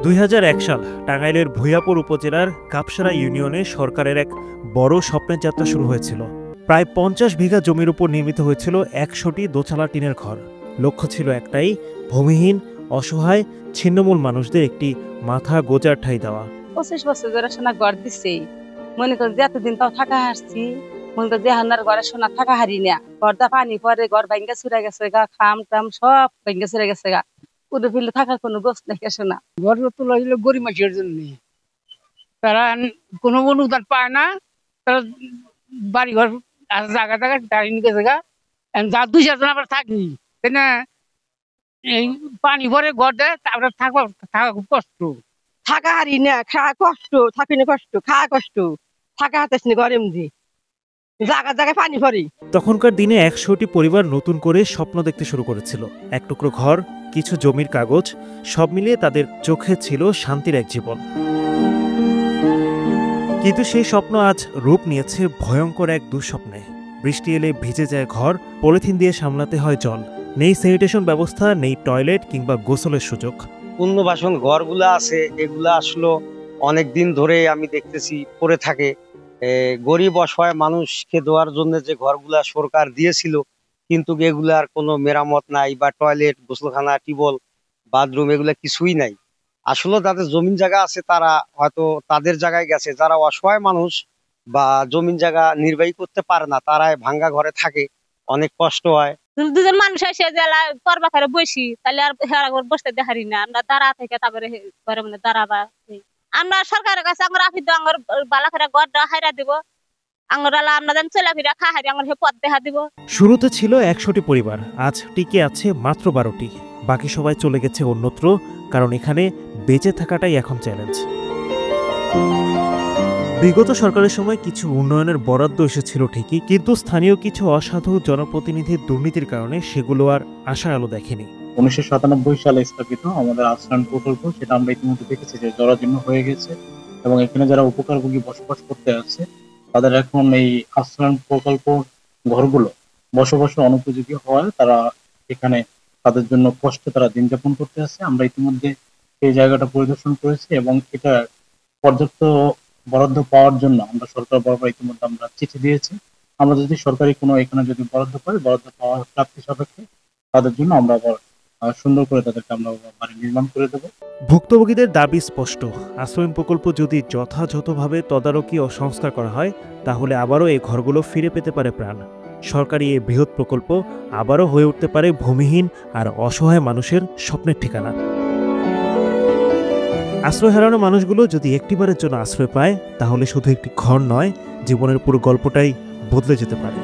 ২০০১ সাল টাঙ্গাইলের ভূঁইয়াপুর উপজেলার কাপসারা ইউনিয়নে সরকারের এক বড় স্বপ্নের যাত্রা শুরু হয়েছিল। প্রায় ৫০ বিঘা জমির উপর নির্মিত হয়েছিল ১০০টি দোতলা টিনের ঘর। লক্ষ্য ছিল একটাই, ভূমিহীন, অসহায়, ছিন্নমূল মানুষদের একটি মাথা গোজার ঠাঁই দেওয়া। ২৫ বছর ধরে সোনা ঘর দিচ্ছে, মনে করি যে এতদিন তাও থাকা হারছি, মনে করি যে হান্নার ঘরে সোনা থাকা হারি না। ঘরটা পানি পরে ঘর ভাঙ্গা চুরা গেছে গা, খাম টাম সব ভাঙ্গা চুরা গেছে গা, উঠে ফেলে থাকার কোনো গোছ নাই সোনা। ঘর তোলা হইলো গরিব মানুষের জন্য, তারা কোনো অনুদান পায় না, তারা বাড়ি ঘর জায়গা জায়গা দাঁড়িয়ে নিয়ে গেছে গা, যা ২-৪ জন আবার থাকি তাই না, এই পানি ভরে ঘর দেয়, তারপরে থাকা খুব কষ্ট। থাকা হারি না, খাওয়া কষ্ট, থাকি না কষ্ট, খাওয়া কষ্ট, থাকা হাতে ঘরে এমনি জায়গা জায়গায় পানি পড়ে। তখনকার দিনে ১০০টি পরিবার নতুন করে স্বপ্ন দেখতে শুরু করেছিল। এক টুকরো ঘর, কিছু জমির কাগজ, সব মিলিয়ে তাদের চোখে ছিল শান্তির এক জীবন। কিন্তু সেই স্বপ্ন আজ রূপ নিয়েছে ভয়ঙ্কর এক দুঃস্বপ্নে। বৃষ্টি এলে ভিজে যায় ঘর, পলিথিন দিয়ে সামলাতে হয় জল, নেই স্যানিটেশন ব্যবস্থা, নেই টয়লেট কিংবা গোসলের সুযোগ। পুনর্বাসন ঘরগুলা আছে, এগুলা আসলে অনেক দিন ধরে আমি দেখতেছি পড়ে থাকে। গরিব অসহায় মানুষকে দেওয়ার জন্য যে ঘরগুলা সরকার দিয়েছিল, কিন্তু এগুলার কোনো মেরামত নাই, বা টয়লেট, গোসলখানা, টিউবওয়েল, বাথরুম এগুলা কিছুই নাই। আসলে যাদের জমিন জায়গা আছে তারা হয়তো তাদের জায়গায় গেছে, যারা অসহায় মানুষ বা জমিন জায়গা নির্বাহী করতে পারে না, তারা ভাঙ্গা ঘরে থাকে, অনেক কষ্ট হয়। দুজন মানুষ এসে জেলা করবা করে বসি, তাহলে আর হেরা বসতে দেখারি না, আমরা দাঁড়া থেকে তারপরে ঘরে মানে দাঁড়াবা। আমরা সরকারের কাছে আমরা আফিদ আমার বালা করে ঘরটা হাইরা দিব, আমরা যেন চলাফেরা খাহারি আমার হে পথ দেখা দিব। শুরুতে ছিল ১০০টি পরিবার, আজ টিকে আছে মাত্র ১২টি। বাকি সবাই চলে গেছে অন্যত্র, কারণ এখানে বেঁচে থাকাটাই এখন চ্যালেঞ্জ। বিগত সরকারের সময় কিছু উন্নয়নের বরাদ্দ এসেছিল ঠিকই, কিন্তু স্থানীয় কিছু অসাধু জনপ্রতিনিধির দুর্নীতির কারণে সেগুলো আর আশার আলো দেখেনি। ১৯৯৭ সালে স্থাপিত আমাদের আশ্রয়ণ প্রকল্প, সেটা আমরা ইতিমধ্যে দেখেছি যে জরাজীর্ণ হয়ে গেছে, এবং এখানে যারা উপকারভোগী বসবাস করতে আছে তাদের এখন এই আশ্রয়ণ প্রকল্প ঘরগুলো বসবাসের অনুপযোগী হওয়ায় তারা এখানে তাদের জন্য কষ্টে তারা দিন যাপন করতে আছে। আমরা ইতিমধ্যে এই জায়গাটা পরিদর্শন করেছি, এবং এটা পর্যাপ্ত বরাদ্দ পাওয়ার জন্য আমরা সরকার বরাবর ইতিমধ্যে আমরা চিঠি দিয়েছি। আমরা যদি সরকারি কোনো এখানে যদি বরাদ্দ পাই, বরাদ্দ পাওয়ার প্রাপ্তি সাপেক্ষে তাদের জন্য আমরা আবার সুন্দর করে তাদেরকে আমরা বাড়ি নির্মাণ করে দেব। ভুক্তভোগীদের দাবি স্পষ্ট, আশ্রয়ণ প্রকল্প যদি যথাযথভাবে তদারকি ও সংস্কার করা হয়, তাহলে আবারও এই ঘরগুলো ফিরে পেতে পারে প্রাণ। সরকারি এই বৃহৎ প্রকল্প আবারও হয়ে উঠতে পারে ভূমিহীন আর অসহায় মানুষের স্বপ্নের ঠিকানা। আশ্রয় হারানো মানুষগুলো যদি একটিবারের জন্য আশ্রয় পায়, তাহলে শুধু একটি ঘর নয়, জীবনের পুরো গল্পটাই বদলে যেতে পারে।